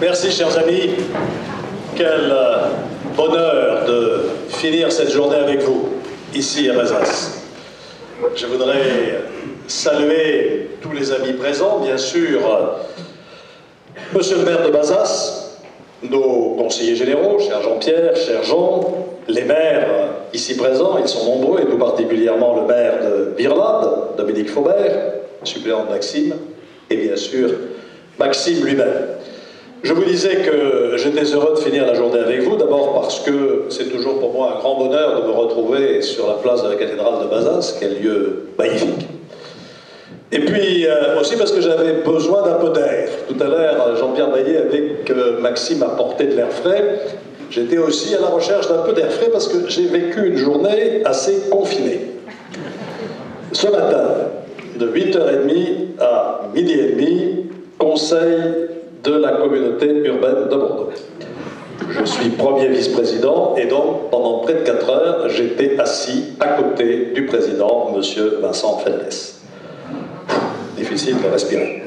Merci, chers amis. Quel bonheur de finir cette journée avec vous, ici à Bazas. Je voudrais saluer tous les amis présents, bien sûr, Monsieur le maire de Bazas, nos conseillers généraux, cher Jean-Pierre, cher Jean, les maires ici présents, ils sont nombreux, et tout particulièrement le maire de Virlade, Dominique Faubert, suppléant de Maxime, et bien sûr, Maxime lui-même. Je vous disais que j'étais heureux de finir la journée avec vous, d'abord parce que c'est toujours pour moi un grand bonheur de me retrouver sur la place de la cathédrale de Bazas, quel lieu magnifique. Et puis aussi parce que j'avais besoin d'un peu d'air. Tout à l'heure, Jean-Pierre Baillet, avec Maxime, apportait de l'air frais. J'étais aussi à la recherche d'un peu d'air frais parce que j'ai vécu une journée assez confinée. Ce matin, de 8h30 à 12h30, conseil de la communauté urbaine de Bordeaux. Je suis premier vice-président et donc pendant près de 4 heures, j'étais assis à côté du président, M. Vincent Feldes. Difficile de respirer.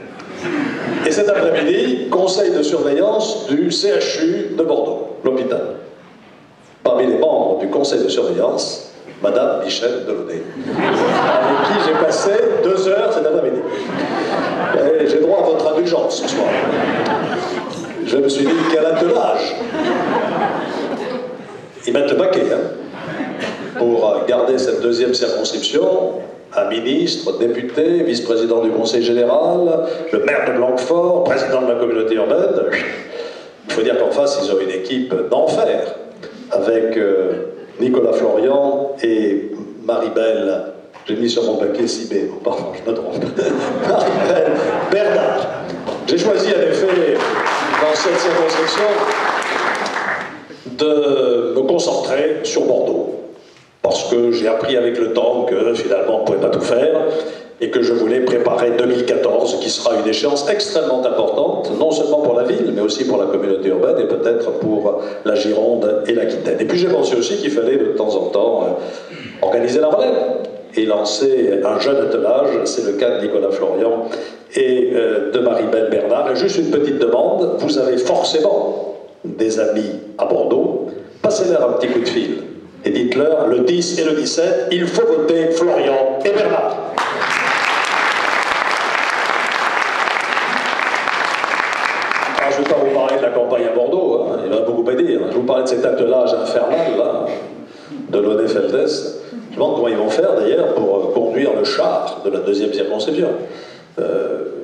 Et cet après-midi, conseil de surveillance du CHU de Bordeaux, l'hôpital. Parmi les membres du conseil de surveillance, Madame Michel Delaunay, avec qui j'ai passé 2 heures cet après-midi. J'ai droit à votre indulgence ce soir. Je me suis dit, quel attelage! Ils mettent le paquet, hein, pour garder cette deuxième circonscription. Un ministre, député, vice-président du conseil général, le maire de Blanquefort, président de la communauté urbaine. Il faut dire qu'en face, ils ont une équipe d'enfer, avec Nicolas Florian et Maribel, j'ai mis sur mon papier 6B, bon, pardon, je me trompe, Maribel Bernard. J'ai choisi en effet, dans cette circonscription, de me concentrer sur Bordeaux. Parce que j'ai appris avec le temps que finalement on ne pouvait pas tout faire et que je voulais préparer 2014, qui sera une échéance extrêmement importante, non seulement pour la ville, mais aussi pour la communauté urbaine et peut-être pour la Gironde et l'Aquitaine. Et puis j'ai pensé aussi qu'il fallait de temps en temps organiser la relève et lancer un jeune attelage, c'est le cas de Nicolas Florian et de Maribel Bernard. Et juste une petite demande, vous avez forcément des amis à Bordeaux, passez-leur un petit coup de fil. Et dites-leur, le 10 et le 17, il faut voter Florian et Bernard. Alors, je ne vais pas vous parler de la campagne à Bordeaux, hein, il y en a beaucoup à dire. Je vais vous parler de cet attelage infernal, là, de Delaunay Feldes. Je me demande comment ils vont faire, d'ailleurs, pour conduire le char de la deuxième circonscription.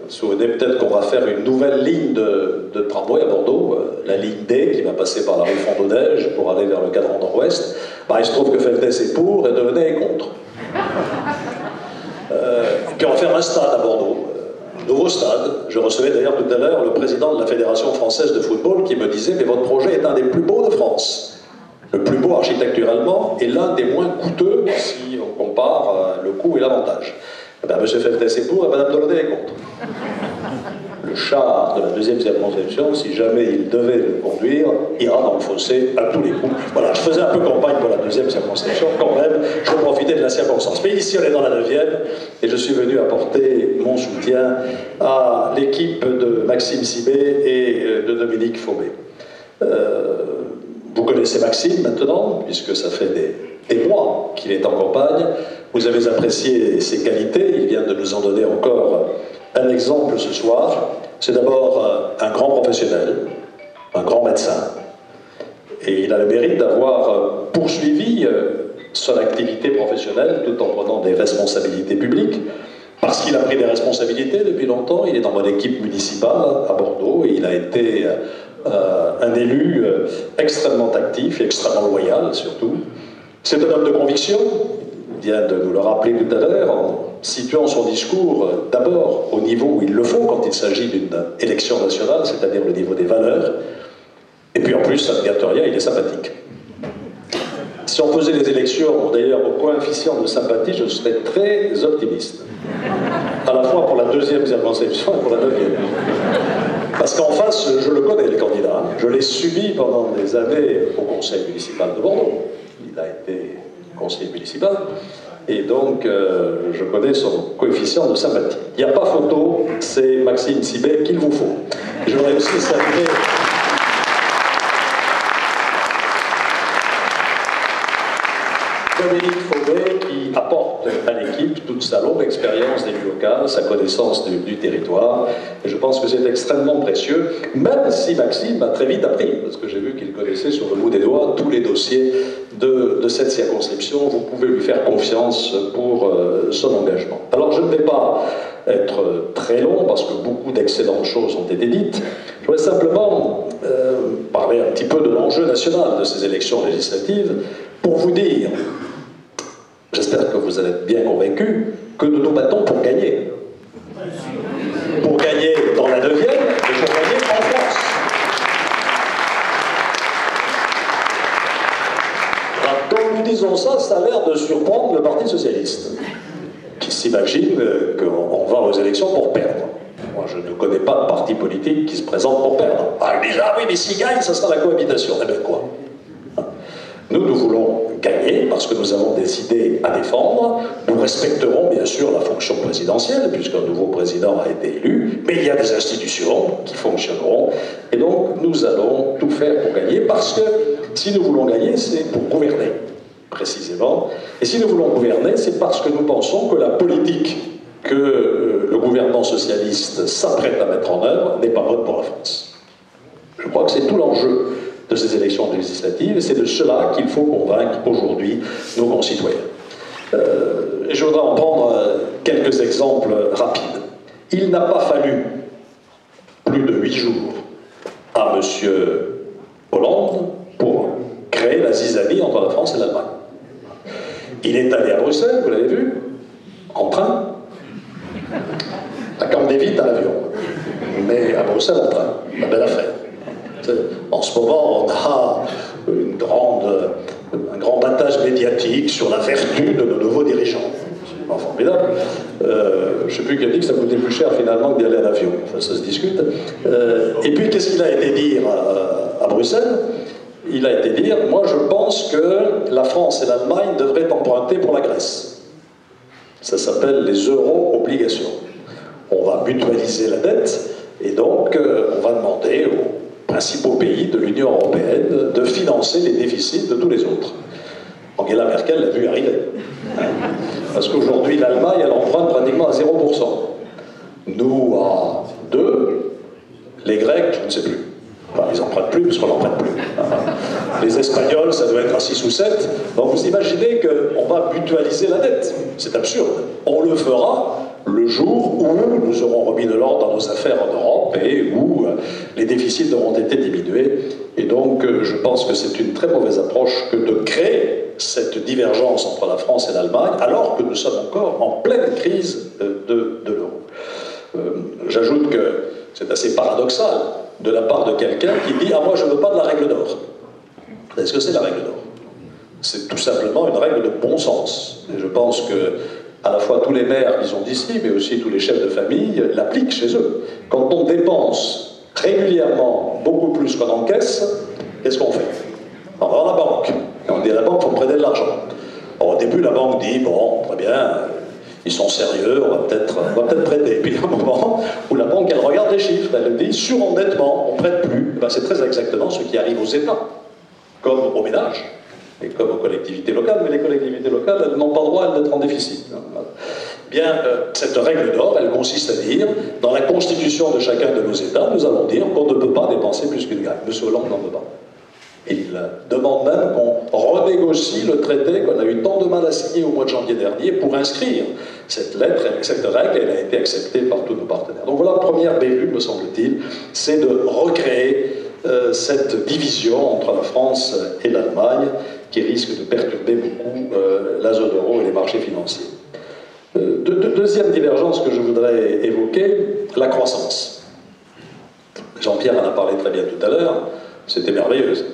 Souvenez peut-être qu'on va faire une nouvelle ligne de tramway à Bordeaux, la ligne D, qui va passer par la rue Fondodège pour aller vers le cadran nord-ouest. Bah, il se trouve que Feldes est pour et Delaunay est contre. Et puis on va faire un stade à Bordeaux, un nouveau stade. Je recevais d'ailleurs tout à l'heure le président de la Fédération française de football qui me disait « Mais votre projet est un des plus beaux de France. Le plus beau architecturalement et l'un des moins coûteux si on compare le coût et l'avantage. » Eh bien, M. Feldes est pour et Mme Delaunay est contre. Le char de la deuxième circonscription, si jamais il devait le conduire, ira dans le fossé à tous les coups. Voilà, je faisais un peu campagne pour la deuxième circonscription, quand même, je profitais de la circonstance. Mais ici, on est dans la 9e, et je suis venu apporter mon soutien à l'équipe de Maxime Sibé et de Dominique Faubert. Vous connaissez Maxime maintenant, puisque ça fait des mois qu'il est en campagne. Vous avez apprécié ses qualités, il vient de nous en donner encore un exemple ce soir. C'est d'abord un grand professionnel, un grand médecin, et il a le mérite d'avoir poursuivi son activité professionnelle tout en prenant des responsabilités publiques, parce qu'il a pris des responsabilités depuis longtemps. Il est dans mon équipe municipale à Bordeaux et il a été un élu extrêmement actif et extrêmement loyal surtout. C'est un homme de conviction, il vient de nous le rappeler tout à l'heure, en situant son discours d'abord au niveau où il le faut quand il s'agit d'une élection nationale, c'est-à-dire le niveau des valeurs, et puis en plus, ça ne gâte rien, il est sympathique. Si on faisait les élections, d'ailleurs, au coefficient de sympathie, je serais très optimiste. À la fois pour la deuxième circonscription et pour la 9e. Parce qu'en face, je le connais, le candidat. Je l'ai subi pendant des années au conseil municipal de Bordeaux. Il a été conseiller municipal. et donc je connais son coefficient de sympathie. Il n'y a pas photo, c'est Maxime Sibet qu'il vous faut. J'aurais aussi salué Dominique Fauvet qui apporte à l'équipe toute sa longue expérience d'élu local, sa connaissance du territoire. Et je pense que c'est extrêmement précieux, même si Maxime a très vite appris, parce que j'ai vu qu'il connaissait sur le bout des doigts tous les dossiers de cette circonscription. Vous pouvez lui faire confiance pour son engagement. Alors je ne vais pas être très long, parce que beaucoup d'excellentes choses ont été dites. Je voudrais simplement parler un petit peu de l'enjeu national de ces élections législatives, pour vous dire, j'espère que vous allez être bien convaincus, que nous nous battons pour gagner. Pour gagner dans la 9e et pour gagner en France. Alors, quand nous disons ça, ça a l'air de surprendre le Parti socialiste, qui s'imagine qu'on va aux élections pour perdre. Moi, je ne connais pas de parti politique qui se présente pour perdre. Ah, déjà, oui, mais s'il gagne, ça sera la cohabitation. Eh bien, quoi? Nous voulons gagner parce que nous avons des idées à défendre. Nous respecterons bien sûr la fonction présidentielle, puisqu'un nouveau président a été élu, mais il y a des institutions qui fonctionneront, et donc nous allons tout faire pour gagner, parce que si nous voulons gagner, c'est pour gouverner, précisément. Et si nous voulons gouverner, c'est parce que nous pensons que la politique que le gouvernement socialiste s'apprête à mettre en œuvre n'est pas bonne pour la France. Je crois que c'est tout l'enjeu de ces élections législatives, et c'est de cela qu'il faut convaincre aujourd'hui nos concitoyens. Et je voudrais en prendre quelques exemples rapides. Il n'a pas fallu plus de 8 jours à M. Hollande pour créer la zizanie entre la France et l'Allemagne. Il est allé à Bruxelles, vous l'avez vu, en train, à Camp David à l'avion, mais à Bruxelles en train, la belle affaire. En ce moment, on a un grand battage médiatique sur la vertu de nos nouveaux dirigeants. C'est formidable. Je ne sais plus qui a dit que ça coûtait plus cher finalement que d'aller à l'avion. Enfin, ça se discute. Et puis, qu'est-ce qu'il a été dire à Bruxelles? Il a été dire, moi je pense que la France et l'Allemagne devraient emprunter pour la Grèce. Ça s'appelle les euro-obligations. On va mutualiser la dette, et donc on va demander aux principaux pays de l'Union européenne de financer les déficits de tous les autres. Angela Merkel l'a vu arriver. Parce qu'aujourd'hui, l'Allemagne, elle emprunte pratiquement à 0%. Nous, à 2%, les Grecs, je ne sais plus. Enfin, ils n'empruntent plus, parce qu'on n'emprunte plus. Les Espagnols, ça doit être à 6 ou 7. Donc vous imaginez qu'on va mutualiser la dette. C'est absurde. On le fera le jour où nous aurons remis de l'ordre dans nos affaires en Europe et où les déficits auront été diminués. Et donc, je pense que c'est une très mauvaise approche que de créer cette divergence entre la France et l'Allemagne, alors que nous sommes encore en pleine crise de l'euro. J'ajoute que c'est assez paradoxal de la part de quelqu'un qui dit « Ah, moi, je ne veux pas de la règle d'or ». Est-ce que c'est la règle d'or? C'est tout simplement une règle de bon sens. Et je pense que à la fois tous les maires qui sont d'ici, mais aussi tous les chefs de famille, l'appliquent chez eux. Quand on dépense régulièrement beaucoup plus qu'on encaisse, qu'est-ce qu'on fait? On va à la banque. Et on dit à la banque, il faut me prêter de l'argent. Au début, la banque dit, bon, très bien, ils sont sérieux, on va peut-être prêter. Et puis, il y a un moment où la banque, elle regarde les chiffres, elle dit, surendettement, on ne prête plus. Ben, c'est très exactement ce qui arrive aux États, comme aux ménages. Et comme aux collectivités locales, mais les collectivités locales, elles n'ont pas le droit d'être en déficit. Bien, cette règle d'or, elle consiste à dire, dans la constitution de chacun de nos États, nous allons dire qu'on ne peut pas dépenser plus qu'une gagne. M. Hollande n'en veut pas. Il demande même qu'on renégocie le traité qu'on a eu tant de mal à signer au mois de janvier dernier pour inscrire cette lettre, cette règle, elle a été acceptée par tous nos partenaires. Donc voilà, première bévue, me semble-t-il, c'est de recréer cette division entre la France et l'Allemagne qui risque de perturber beaucoup la zone euro et les marchés financiers. Deuxième divergence que je voudrais évoquer, la croissance. Jean-Pierre en a parlé très bien tout à l'heure, c'était merveilleuse.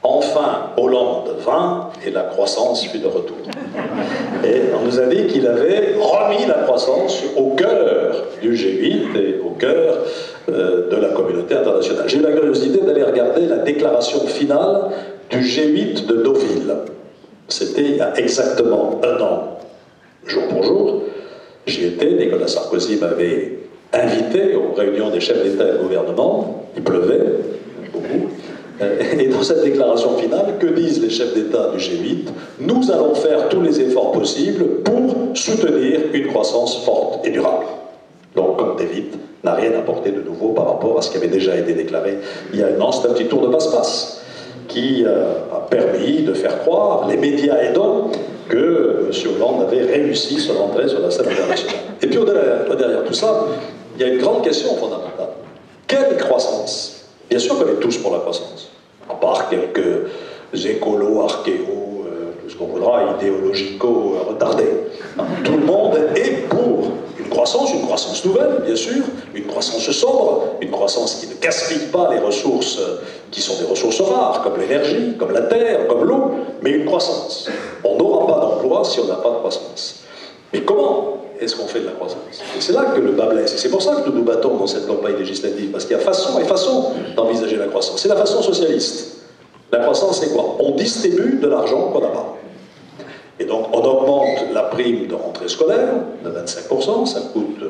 Enfin, Hollande vint et la croissance fut de retour. Et on nous a dit qu'il avait remis la croissance au cœur du G8 et au cœur de la communauté internationale. J'ai eu la curiosité d'aller regarder la déclaration finale du G8 de Deauville. C'était il y a exactement un an. jour pour jour. J'y étais, Nicolas Sarkozy m'avait invité aux réunions des chefs d'État et de gouvernement, il pleuvait, beaucoup. Et dans cette déclaration finale, que disent les chefs d'État du G8? Nous allons faire tous les efforts possibles pour soutenir une croissance forte et durable. Donc, comme David n'a rien apporté de nouveau par rapport à ce qui avait déjà été déclaré il y a un an, c'est un petit tour de passe-passe qui a permis de faire croire, les médias aidant, que M. Hollande avait réussi son entrée sur la scène internationale. Et puis derrière tout ça, il y a une grande question fondamentale. Quelle croissance? Bien sûr qu'on est tous pour la croissance, à part quelques écolos, archéos, tout ce qu'on voudra, idéologico-retardés. Tout le monde est pour une croissance nouvelle, bien sûr, une croissance sobre, une croissance qui ne gaspille pas les ressources qui sont des ressources rares, comme l'énergie, comme la terre, comme l'eau, mais une croissance. On n'aura pas d'emploi si on n'a pas de croissance. Mais comment est-ce qu'on fait de la croissance? Et c'est là que le bas blesse. Et c'est pour ça que nous nous battons dans cette campagne législative, parce qu'il y a façon et façon d'envisager la croissance. C'est la façon socialiste. La croissance, c'est quoi? On distribue de l'argent qu'on n'a pas. Et donc, on augmente la prime de rentrée scolaire de 25%, ça coûte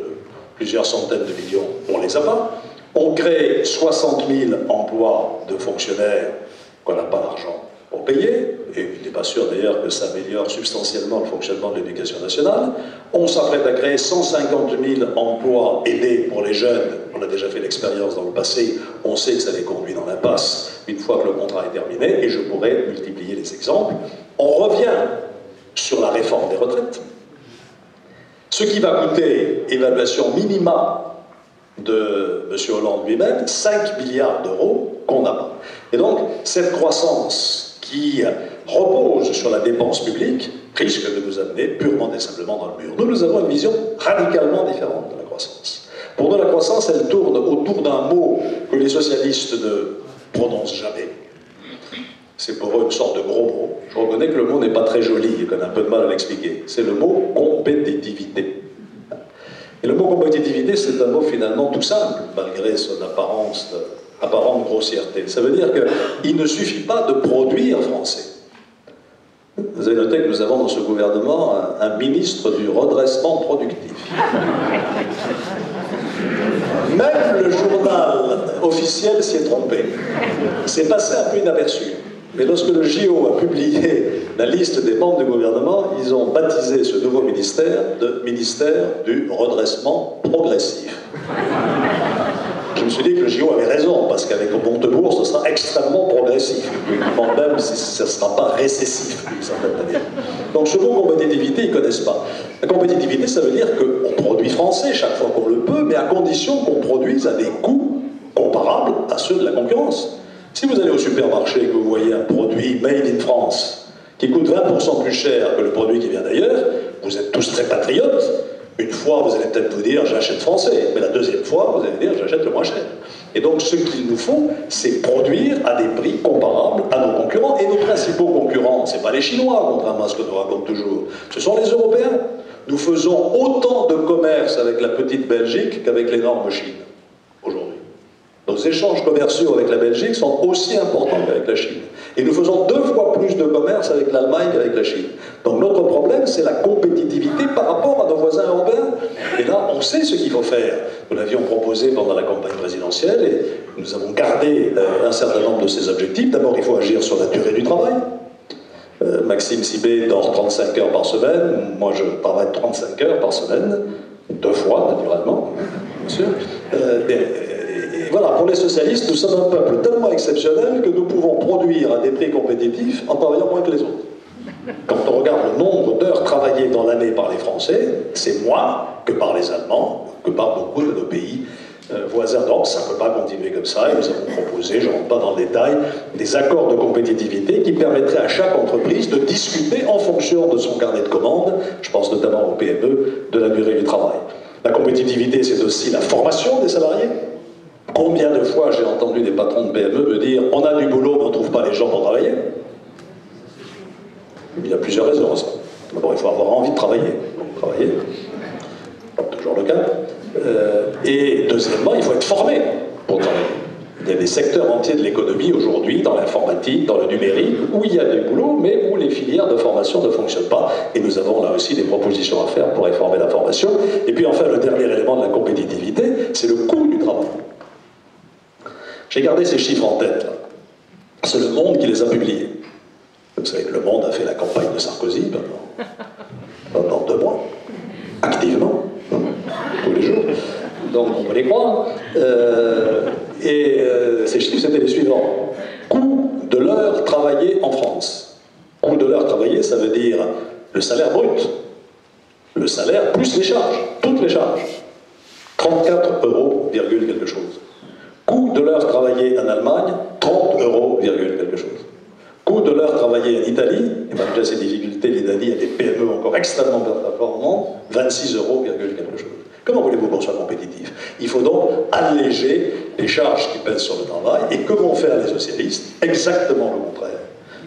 plusieurs centaines de millions, on les a pas. On crée 60 000 emplois de fonctionnaires qu'on n'a pas d'argent pour payer, et il n'est pas sûr d'ailleurs que ça améliore substantiellement le fonctionnement de l'éducation nationale. On s'apprête à créer 150 000 emplois aidés pour les jeunes, on a déjà fait l'expérience dans le passé, on sait que ça les conduit dans l'impasse une fois que le contrat est terminé, et je pourrais multiplier les exemples. On revient sur la réforme des retraites, ce qui va coûter, évaluation minima de M. Hollande lui-même, 5 milliards d'euros qu'on n'a pas. Et donc, cette croissance qui repose sur la dépense publique risque de nous amener purement et simplement dans le mur. Nous avons une vision radicalement différente de la croissance. Pour nous, la croissance, elle tourne autour d'un mot que les socialistes ne prononcent jamais. C'est pour eux une sorte de gros mot. Je reconnais que le mot n'est pas très joli et qu'on a un peu de mal à l'expliquer. C'est le mot compétitivité. Et le mot compétitivité, c'est un mot finalement tout simple, malgré son apparente grossièreté. Ça veut dire qu'il ne suffit pas de produire français. Vous avez noté que nous avons dans ce gouvernement un ministre du redressement productif. Même le journal officiel s'y est trompé. C'est passé un peu inaperçu. Mais lorsque le JO a publié la liste des membres du gouvernement, ils ont baptisé ce nouveau ministère de ministère du redressement progressif. Je me suis dit que le JO avait raison, parce qu'avec le Montebourg, ce sera extrêmement progressif. Même si ce ne sera pas récessif, d'une certaine manière. Donc ce mot compétitivité, ils ne connaissent pas. La compétitivité, ça veut dire qu'on produit français chaque fois qu'on le peut, mais à condition qu'on produise à des coûts comparables à ceux de la concurrence. Si vous allez au supermarché et que vous voyez un produit made in France qui coûte 20% plus cher que le produit qui vient d'ailleurs, vous êtes tous très patriotes. Une fois, vous allez peut-être vous dire j'achète français, mais la deuxième fois, vous allez dire j'achète le moins cher. Et donc ce qu'il nous faut, c'est produire à des prix comparables à nos concurrents. Et nos principaux concurrents, ce n'est pas les Chinois, contrairement à ce que nous raconte toujours, ce sont les Européens. Nous faisons autant de commerce avec la petite Belgique qu'avec l'énorme Chine, aujourd'hui. Nos échanges commerciaux avec la Belgique sont aussi importants qu'avec la Chine. Et nous faisons 2 fois plus de commerce avec l'Allemagne qu'avec la Chine. Donc notre problème, c'est la compétitivité par rapport à nos voisins européens. Et là, on sait ce qu'il faut faire. Nous l'avions proposé pendant la campagne présidentielle et nous avons gardé un certain nombre de ces objectifs. D'abord, il faut agir sur la durée du travail. Maxime Sibé dort 35 heures par semaine. Moi, je travaille 35 heures par semaine. 2 fois, naturellement, bien sûr. Et voilà, pour les socialistes, nous sommes un peuple tellement exceptionnel que nous pouvons produire à des prix compétitifs en travaillant moins que les autres. Quand on regarde le nombre d'heures travaillées dans l'année par les Français, c'est moins que par les Allemands, que par beaucoup de nos pays voisins. Donc ça ne peut pas continuer comme ça, et nous avons proposé, je ne rentre pas dans le détail, des accords de compétitivité qui permettraient à chaque entreprise de discuter en fonction de son carnet de commandes, je pense notamment aux PME, de la durée du travail. La compétitivité, c'est aussi la formation des salariés. Combien de fois j'ai entendu des patrons de PME me dire « on a du boulot, mais on ne trouve pas les gens pour travailler ». Il y a plusieurs raisons à ça. D'abord, il faut avoir envie de travailler. Donc, travailler, pas toujours le cas. Et deuxièmement, il faut être formé pour travailler. Il y a des des secteurs entiers de l'économie aujourd'hui, dans l'informatique, dans le numérique, où il y a du boulot, mais où les filières de formation ne fonctionnent pas. Et nous avons là aussi des propositions à faire pour réformer la formation. Et puis enfin, le dernier élément de la compétitivité, c'est le coût du travail. J'ai gardé ces chiffres en tête, là. C'est Le Monde qui les a publiés. Vous savez que Le Monde a fait la campagne de Sarkozy pendant 2 mois, activement, tous les jours. Donc on peut les croire. Ces chiffres, c'était les suivants. Coût de l'heure travaillée en France. Coût de l'heure travaillée, ça veut dire le salaire brut. Le salaire plus les charges, toutes les charges. 34 euros, quelque chose. Coût de l'heure travaillée en Allemagne, 30 euros, quelque chose. Coût de l'heure travaillée en Italie, et malgré ces difficultés, l'Italie a des PME encore extrêmement performantes, 26 euros, quelque chose. Comment voulez-vous qu'on soit compétitif? Il faut donc alléger les charges qui pèsent sur le travail. Et que vont faire les socialistes? Exactement le contraire.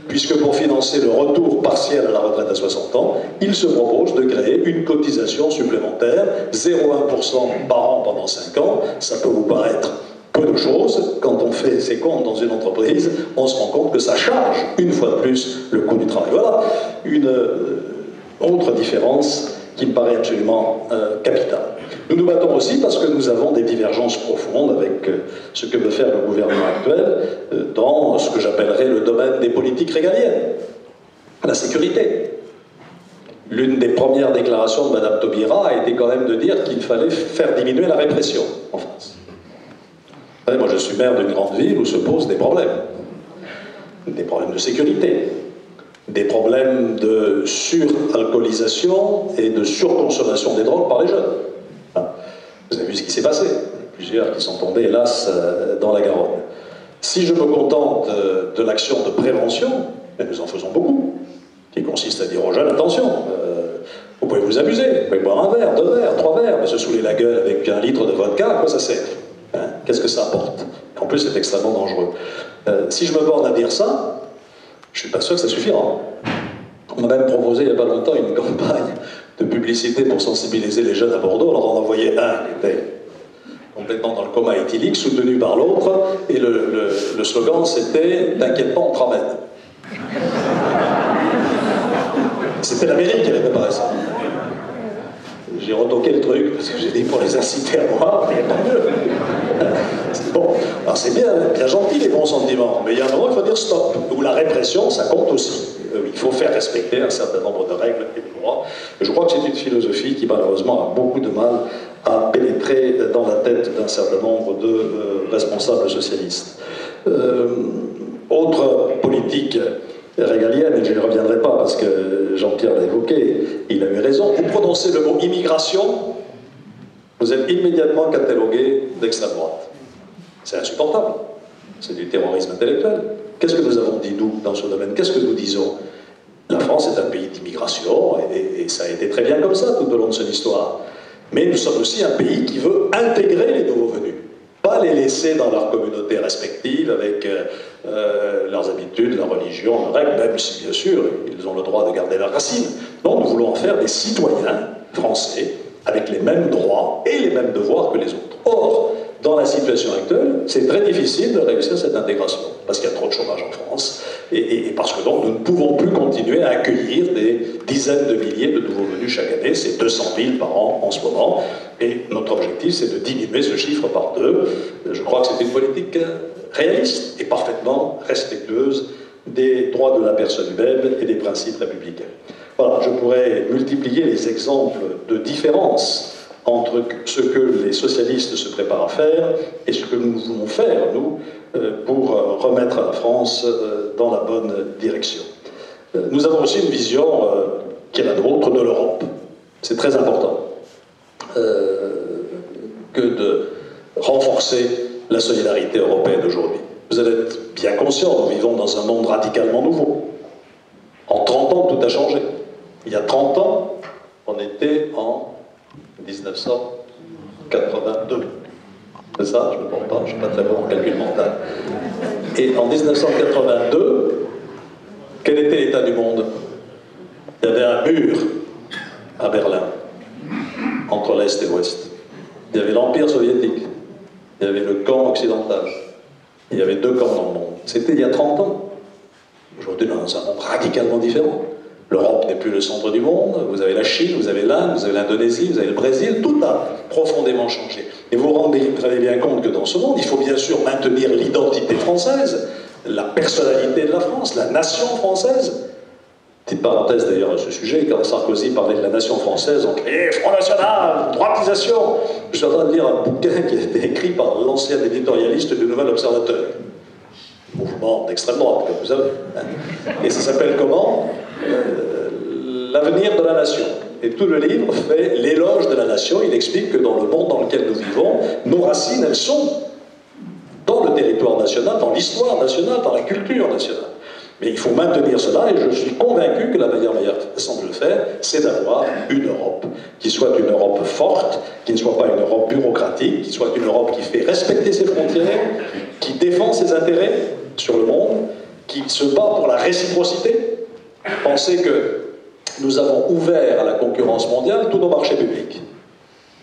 Puisque pour financer le retour partiel à la retraite à 60 ans, ils se proposent de créer une cotisation supplémentaire, 0,1% par an pendant 5 ans. Ça peut vous paraître peu de choses. Quand on fait ses comptes dans une entreprise, on se rend compte que ça charge une fois de plus le coût du travail. Voilà une autre différence qui me paraît absolument capitale. Nous nous battons aussi parce que nous avons des divergences profondes avec ce que veut faire le gouvernement actuel dans ce que j'appellerais le domaine des politiques régaliennes, la sécurité. L'une des premières déclarations de Mme Taubira a été quand même de dire qu'il fallait faire diminuer la répression en France. Vous savez, moi je suis maire d'une grande ville où se posent des problèmes de sécurité, des problèmes de suralcoolisation et de surconsommation des drogues par les jeunes. Vous avez vu ce qui s'est passé. Plusieurs qui sont tombés, hélas, dans la Garonne. Si je me contente de l'action de prévention, et nous en faisons beaucoup, qui consiste à dire aux jeunes, attention, vous pouvez vous amuser, vous pouvez boire un verre, 2 verres, 3 verres, mais se saouler la gueule avec 1 litre de vodka, à quoi ça sert? Qu'est-ce que ça apporte? En plus, c'est extrêmement dangereux. Si je me borne à dire ça, je ne suis pas sûr que ça suffira. On m'a même proposé il n'y a pas longtemps une campagne de publicité pour sensibiliser les jeunes à Bordeaux. Alors on en envoyait un qui était complètement dans le coma éthylique, soutenu par l'autre, et le slogan c'était « T'inquiète pas, on te ramène ». C'était la mairie qui avait préparé ça. J'ai retoqué le truc, parce que j'ai dit pour les inciter à boire, mais tant mieux. Bon, alors c'est bien gentil les bons sentiments, mais il y a un moment il faut dire stop, où la répression, ça compte aussi. Il faut faire respecter un certain nombre de règles et de lois. Et je crois que c'est une philosophie qui malheureusement a beaucoup de mal à pénétrer dans la tête d'un certain nombre de responsables socialistes. Autre politique régalienne, et je n'y reviendrai pas parce que Jean-Pierre l'a évoqué, il a eu raison. Vous prononcez le mot immigration, vous êtes immédiatement catalogué d'extrême droite. C'est insupportable. C'est du terrorisme intellectuel. Qu'est-ce que nous avons dit, nous, dans ce domaine? Qu'est-ce que nous disons? La France est un pays d'immigration, et ça a été très bien comme ça tout au long de son histoire. Mais nous sommes aussi un pays qui veut intégrer les nouveaux venus. Pas les laisser dans leurs communautés respectives, avec leurs habitudes, leur religion, leurs règles, même si, bien sûr, ils ont le droit de garder leurs racines. Non, nous voulons en faire des citoyens français, avec les mêmes droits et les mêmes devoirs que les autres. Or, dans la situation actuelle, c'est très difficile de réussir cette intégration, parce qu'il y a trop de chômage en France, et parce que donc nous ne pouvons plus continuer à accueillir des dizaines de milliers de nouveaux venus chaque année, c'est 200 000 par an en ce moment, et notre objectif c'est de diminuer ce chiffre par 2. Je crois que c'est une politique réaliste et parfaitement respectueuse des droits de la personne humaine et des principes républicains. Voilà, je pourrais multiplier les exemples de différences entre ce que les socialistes se préparent à faire et ce que nous voulons faire, nous, pour remettre la France dans la bonne direction. Nous avons aussi une vision qui est la nôtre de l'Europe. C'est très important que de renforcer la solidarité européenne aujourd'hui. Vous allez être bien conscient, nous vivons dans un monde radicalement nouveau. En 30 ans, tout a changé. Il y a 30 ans, on était en 1982. C'est ça? Je ne me trompe pas, je ne suis pas très bon en calcul mental. Et en 1982, quel était l'état du monde? Il y avait un mur à Berlin, entre l'Est et l'Ouest. Il y avait l'Empire soviétique, il y avait le camp occidental, il y y avait deux camps dans le monde. C'était il y a 30 ans. Aujourd'hui, dans un monde radicalement différent. L'Europe n'est plus le centre du monde, vous avez la Chine, vous avez l'Inde, vous avez l'Indonésie, vous avez le Brésil, tout a profondément changé. Et vous vous rendez bien compte que dans ce monde, il faut bien sûr maintenir l'identité française, la personnalité de la France, la nation française. Petite parenthèse d'ailleurs à ce sujet, quand Sarkozy parlait de la nation française, on criait Front National, droitisation. Je suis en train de lire un bouquin qui a été écrit par l'ancien éditorialiste du Nouvel Observateur. Mouvement d'extrême droite, comme vous savez. Et ça s'appelle comment L'avenir de la nation. Et tout le livre fait l'éloge de la nation. Il explique que dans le monde dans lequel nous vivons, nos racines, elles sont dans le territoire national, dans l'histoire nationale, dans la culture nationale. Mais il faut maintenir cela, et je suis convaincu que la meilleure façon de le faire, c'est d'avoir une Europe qui soit une Europe forte, qui ne soit pas une Europe bureaucratique, qui soit une Europe qui fait respecter ses frontières, qui défend ses intérêts sur le monde, qui se bat pour la réciprocité. Pensez que nous avons ouvert à la concurrence mondiale tous nos marchés publics.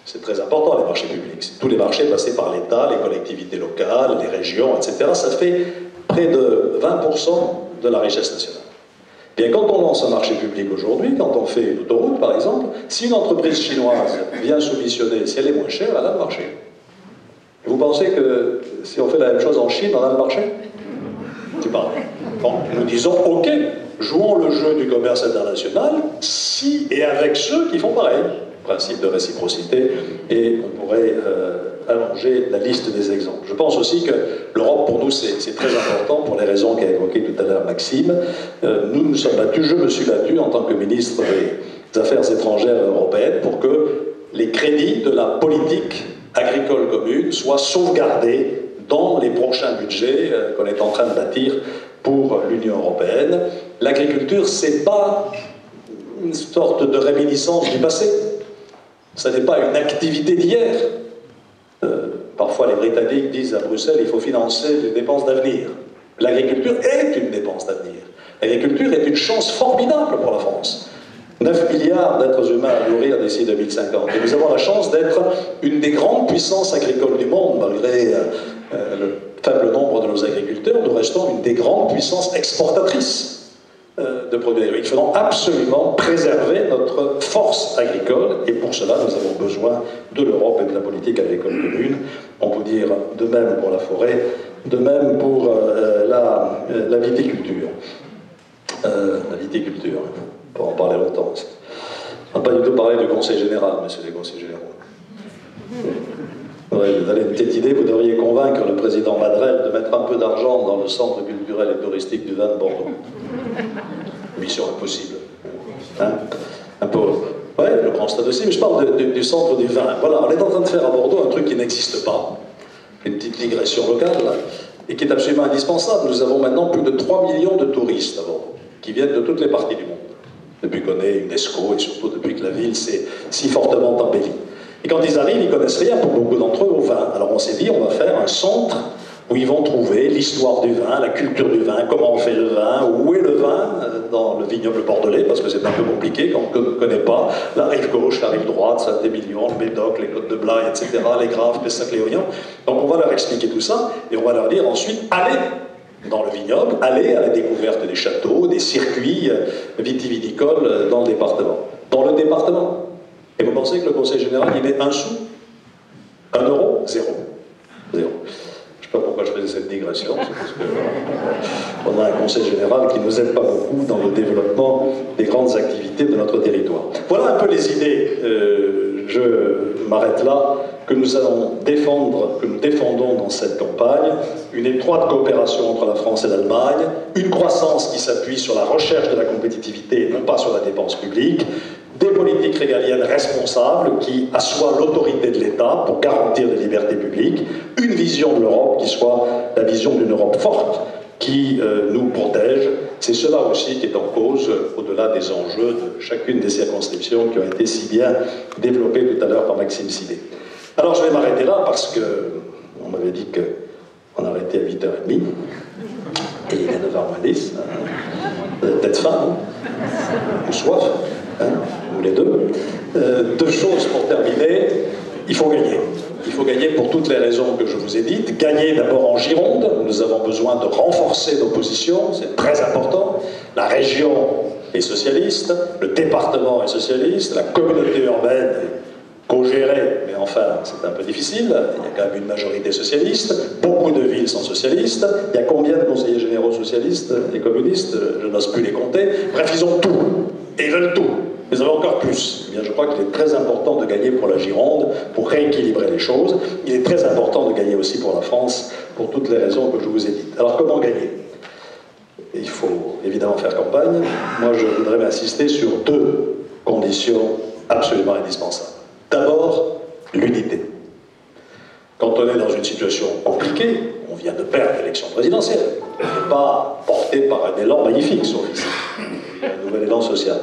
C'est très important, les marchés publics. Tous les marchés passés par l'État, les collectivités locales, les régions, etc. Ça fait près de 20% de la richesse nationale. Bien, quand on lance un marché public aujourd'hui, quand on fait une autoroute par exemple, si une entreprise chinoise vient soumissionner, si elle est moins chère, elle a le marché. Et vous pensez que si on fait la même chose en Chine, on a le marché? Tu parles. Bon, nous disons, ok, jouons le jeu du commerce international, si et avec ceux qui font pareil. Principe de réciprocité, et on pourrait allonger la liste des exemples. Je pense aussi que l'Europe, pour nous, c'est très important, pour les raisons qu'a évoquées tout à l'heure Maxime. Nous nous sommes battus, je me suis battu en tant que ministre des Affaires étrangères européennes, pour que les crédits de la politique agricole commune soient sauvegardés dans les prochains budgets qu'on est en train de bâtir pour l'Union européenne. L'agriculture, c'est pas une sorte de réminiscence du passé. Ce n'est pas une activité d'hier. Parfois, les Britanniques disent à Bruxelles, il faut financer les dépenses d'avenir. L'agriculture est une dépense d'avenir. L'agriculture est une chance formidable pour la France. 9 milliards d'êtres humains à nourrir d'ici 2050. Et nous avons la chance d'être une des grandes puissances agricoles du monde, malgré le faible nombre de nos agriculteurs. Nous restons une des grandes puissances exportatrices de produits agricoles. Il faut absolument préserver notre force agricole, et pour cela, nous avons besoin de l'Europe et de la politique agricole commune. On peut dire de même pour la forêt, de même pour la viticulture. La viticulture, on peut en parler longtemps. On n'a pas du tout parlé du Conseil général, monsieur les conseils généraux. Ouais, vous avez une petite idée, vous devriez convaincre le président Madrel de mettre un peu d'argent dans le centre culturel et touristique du vin de Bordeaux. Mission impossible. Hein? Un peu. Ouais, le grand stade aussi, mais je parle du centre du vin. Voilà, on est en train de faire à Bordeaux un truc qui n'existe pas. Une petite digression locale, là, et qui est absolument indispensable. Nous avons maintenant plus de 3 millions de touristes à Bordeaux, qui viennent de toutes les parties du monde. Depuis qu'on est UNESCO, et surtout depuis que la ville s'est si fortement embellie. Et quand ils arrivent, ils ne connaissent rien pour beaucoup d'entre eux au vin. Alors on s'est dit, on va faire un centre où ils vont trouver l'histoire du vin, la culture du vin, comment on fait le vin, où est le vin dans le vignoble bordelais, parce que c'est un peu compliqué quand on ne connaît pas la rive gauche, la rive droite, Saint-Émilion, le Médoc, les Côtes de Blaye, etc., les Graves, les Saint-Cléognan. Donc on va leur expliquer tout ça, et on va leur dire ensuite, allez dans le vignoble, allez à la découverte des châteaux, des circuits vitivinicoles dans le département. Dans le département. Et vous pensez que le Conseil général, il met 1 sou? 1 euro? 0. 0. Je ne sais pas pourquoi je faisais cette digression, c'est parce qu'on a un Conseil général qui ne nous aide pas beaucoup dans le développement des grandes activités de notre territoire. Voilà un peu les idées, je m'arrête là, que nous allons défendre, que nous défendons dans cette campagne. Une étroite coopération entre la France et l'Allemagne, une croissance qui s'appuie sur la recherche de la compétitivité et non pas sur la dépense publique, des politiques régaliennes responsables qui assoient l'autorité de l'État pour garantir les libertés publiques, une vision de l'Europe qui soit la vision d'une Europe forte qui nous protège. C'est cela aussi qui est en cause au-delà des enjeux de chacune des circonscriptions qui ont été si bien développées tout à l'heure par Maxime Sidé. Alors je vais m'arrêter là parce que on m'avait dit qu'on arrêtait à 8h30 et il est 9h10. Vous avez peut-être faim, ou soif, hein, ou les deux. 2 choses pour terminer, il faut gagner. il faut gagner pour toutes les raisons que je vous ai dites. Gagner d'abord en Gironde, nous avons besoin de renforcer nos positions, c'est très important. La région est socialiste, le département est socialiste, la communauté urbaine est co-gérée, mais enfin c'est un peu difficile, il y a quand même une majorité socialiste, beaucoup de villes sont socialistes, il y a combien de conseillers généraux socialistes et communistes, je n'ose plus les compter, bref ils ont tout, et ils veulent tout. Mais on a encore plus. Eh bien, je crois qu'il est très important de gagner pour la Gironde, pour rééquilibrer les choses. Il est très important de gagner aussi pour la France, pour toutes les raisons que je vous ai dites. Alors, comment gagner? Il faut évidemment faire campagne. Moi, je voudrais m'insister sur deux conditions absolument indispensables. D'abord, l'unité. Quand on est dans une situation compliquée, on vient de perdre l'élection présidentielle. On n'est pas porté par un élan magnifique, sauf ici. Un nouvel élan social.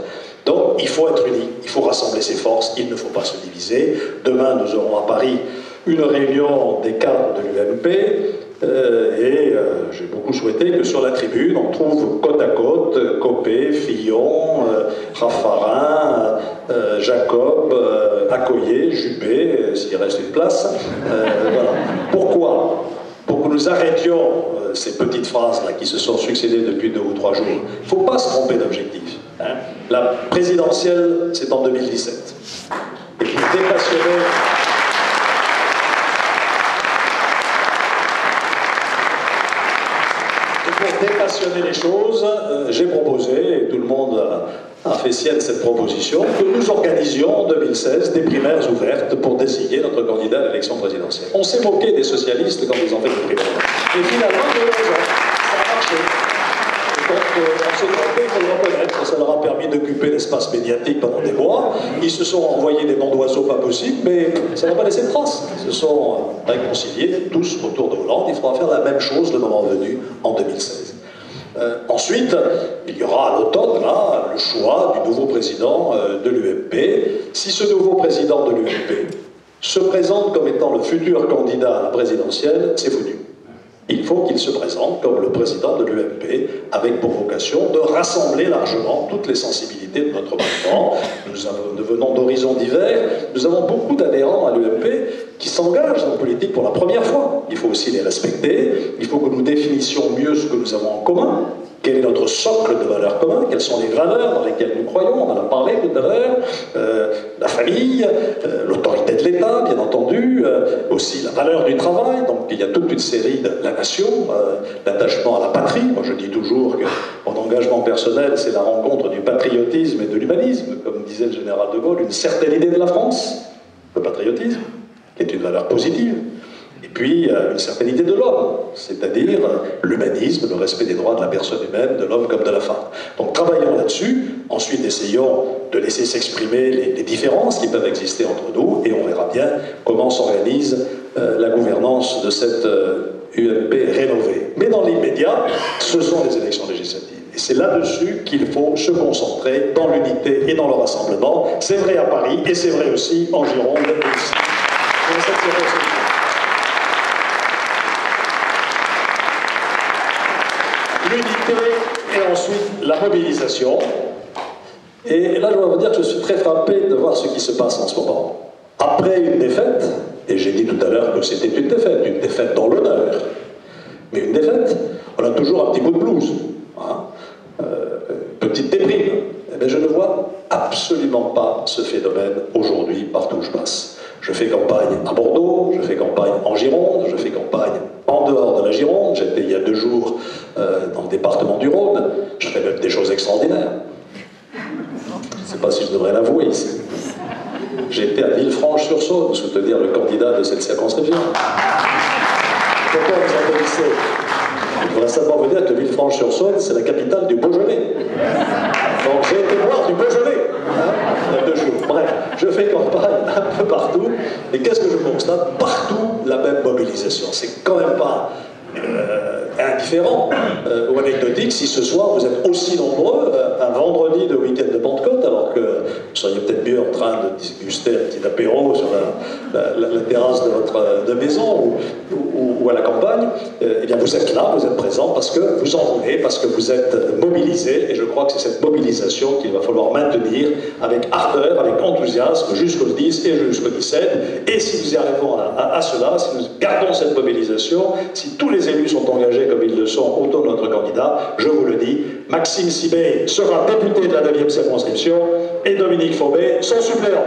Donc, il faut être unis, il faut rassembler ses forces, il ne faut pas se diviser. Demain, nous aurons à Paris une réunion des cadres de l'UMP, j'ai beaucoup souhaité que sur la tribune, on trouve côte à côte Copé, Fillon, Raffarin, Jacob, Accoyer, Juppé, s'il reste une place. Voilà. Pourquoi? Pour que nous arrêtions ces petites phrases-là qui se sont succédées depuis 2 ou 3 jours. Il ne faut pas se tromper d'objectif. Hein. La présidentielle, c'est en 2017. Et pour dépassionner les choses, j'ai proposé, et tout le monde a fait sienne cette proposition, que nous organisions en 2016 des primaires ouvertes pour désigner notre candidat à l'élection présidentielle. On s'est moqué des socialistes quand ils ont fait des primaires. Et finalement, ça a marché. Et donc, on s'est trompé, il faut le reconnaître. Ça leur a permis d'occuper l'espace médiatique pendant des mois. Ils se sont envoyés des noms d'oiseaux pas possibles, mais ça n'a pas laissé de traces. Ils se sont réconciliés tous autour de Hollande. Il faudra faire la même chose le moment venu en 2016. Ensuite, il y aura à l'automne le choix du nouveau président de l'UMP. Si ce nouveau président de l'UMP se présente comme étant le futur candidat à la présidentielle, c'est foutu. Il faut qu'il se présente comme le président de l'UMP, avec pour vocation de rassembler largement toutes les sensibilités de notre mouvement. Nous venons d'horizons divers, nous avons beaucoup d'adhérents à l'UMP qui s'engagent en politique pour la première fois. Il faut aussi les respecter, il faut que nous définissions mieux ce que nous avons en commun, quel est notre socle de valeurs communes, quelles sont les valeurs dans lesquelles nous croyons, on en a parlé tout à l'heure, la famille, l'autorité de l'État, bien entendu, aussi la valeur du travail, donc il y a toute une série de la nation, l'attachement à la patrie. Moi je dis toujours que mon engagement personnel, c'est la rencontre du patriotisme et de l'humanisme, comme disait le général de Gaulle, une certaine idée de la France, le patriotisme, qui est une valeur positive. Et puis, une certaine idée de l'homme, c'est-à-dire l'humanisme, le respect des droits de la personne humaine, de l'homme comme de la femme. Donc travaillons là-dessus, ensuite essayons de laisser s'exprimer les différences qui peuvent exister entre nous, et on verra bien comment s'organise la gouvernance de cette UMP rénovée. Mais dans l'immédiat, ce sont les élections législatives. Et c'est là-dessus qu'il faut se concentrer, dans l'unité et dans le rassemblement. C'est vrai à Paris, et c'est vrai aussi en Gironde et ici. L'unité et ensuite la mobilisation. Et là, je dois vous dire que je suis très frappé de voir ce qui se passe en ce moment. Après une défaite, et j'ai dit tout à l'heure que c'était une défaite dans l'honneur, mais une défaite, on a toujours un petit coup de blues, hein, petite déprime. Eh bien, je ne vois absolument pas ce phénomène aujourd'hui partout où je passe. Je fais campagne à Bordeaux, je fais campagne en Gironde, je fais campagne en dehors de la Gironde. J'étais il y a 2 jours dans le département du Rhône. Je fais même des choses extraordinaires. Je ne sais pas si je devrais l'avouer ici. J'étais à Villefranche-sur-Saône soutenir le candidat de cette circonscription. Pourquoi vous applaudissez? Je voudrais simplement vous dire que Villefranche-sur-Saône, c'est la capitale du Beaujolais. Donc j'ai été voir du Beaujolais, il y a 2 jours. Bref, je fais campagne un peu partout, et qu'est-ce que je constate? Partout, la même mobilisation. C'est quand même pas indifférent ou anecdotique si ce soir vous êtes aussi nombreux un vendredi de week-end de Pentecôte, alors que vous seriez peut-être mieux en train de déguster un petit apéro sur la terrasse de maison ou à la campagne, eh bien vous êtes là, vous êtes présents parce que vous en voulez, parce que vous êtes mobilisés, et je crois que c'est cette mobilisation qu'il va falloir maintenir avec ardeur, avec enthousiasme jusqu'au 10 et jusqu'au 17. Et si nous y arrivons à cela, si nous gardons cette mobilisation, si tous les élus sont engagés comme ils le sont autour de notre candidat, je vous le dis, Maxime Sibé sera député de la 9e circonscription et Dominique Faubé son suppléant.